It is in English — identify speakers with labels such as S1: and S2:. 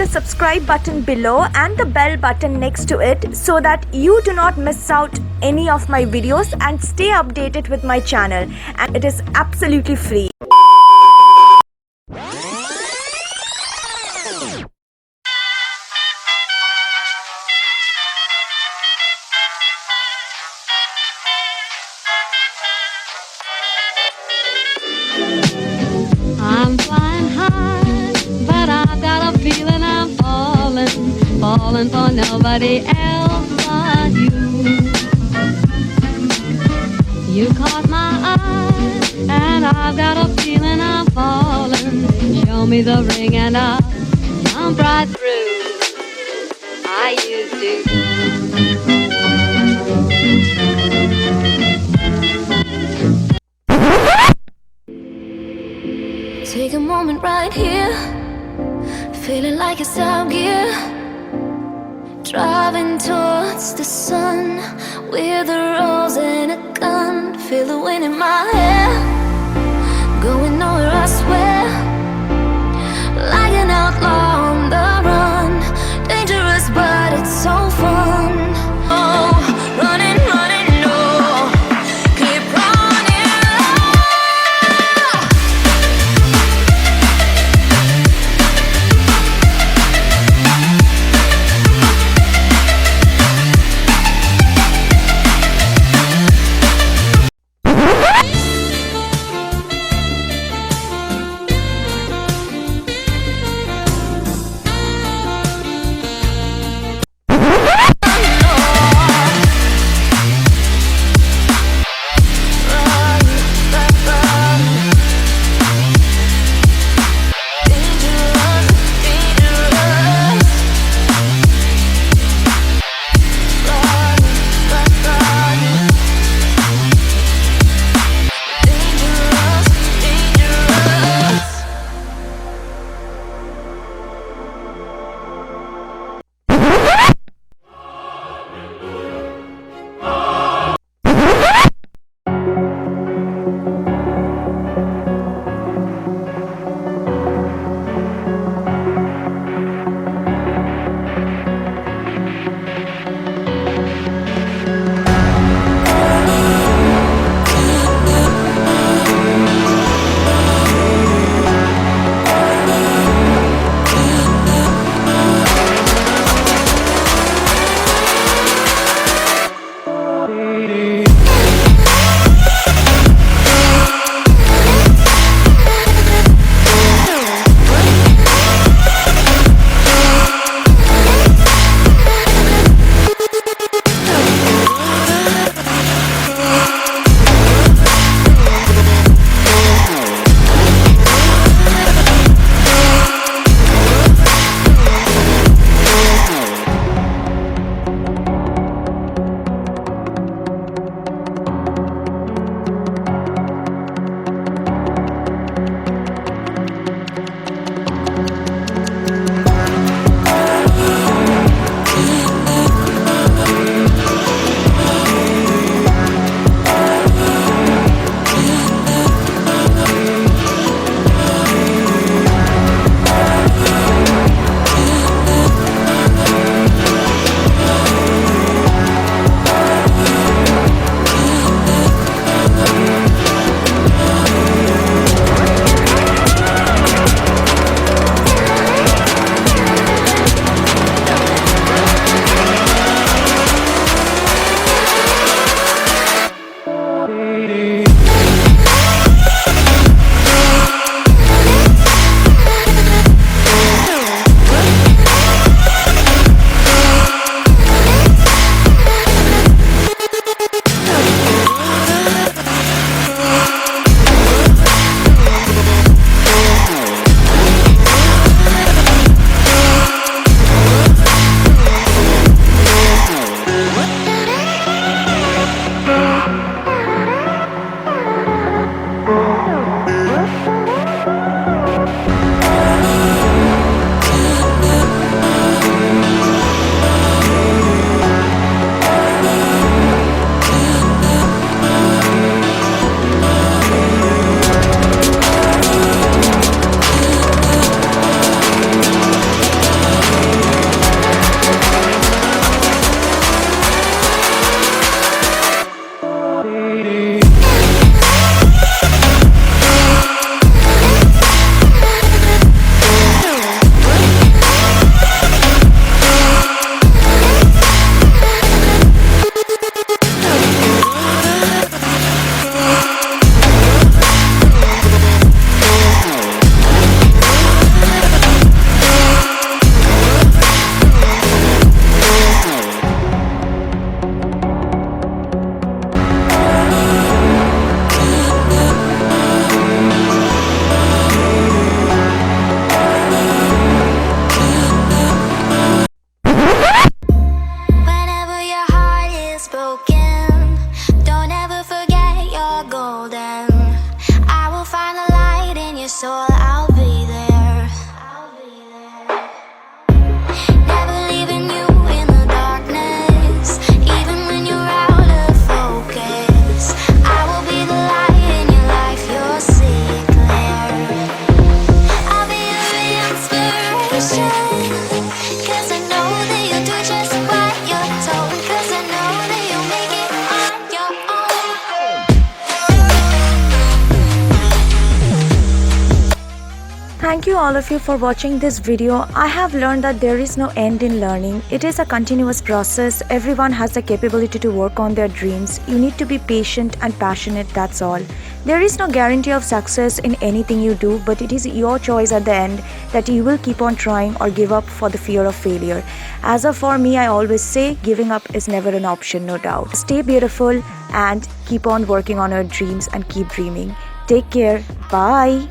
S1: subscribe button below and the bell button next to it so that you do not miss out any of my videos and stay updated with my channel, and it is absolutely free.
S2: I'm flying high, but I've got a feeling I'm falling for nobody else but you. You caught my eye, and I've got a feeling I'm falling. Show me the ring and I'll jump right through. I used to.
S3: Take a moment right here, feeling like it's out gear. Driving towards the sun with a rose and a gun. Feel the wind in my hair, going nowhere I swear. Like an outlaw on the run, dangerous but it's so fun. Oh, running, running, no, keep running.
S1: Thank you all of you for watching this video. I have learned that there is no end in learning. It is a continuous process. Everyone has the capability to work on their dreams. You need to be patient and passionate, that's all. There is no guarantee of success in anything you do, but it is your choice at the end that you will keep on trying or give up for the fear of failure. As of for me, I always say giving up is never an option, no doubt. Stay beautiful and keep on working on your dreams and keep dreaming. Take care. Bye.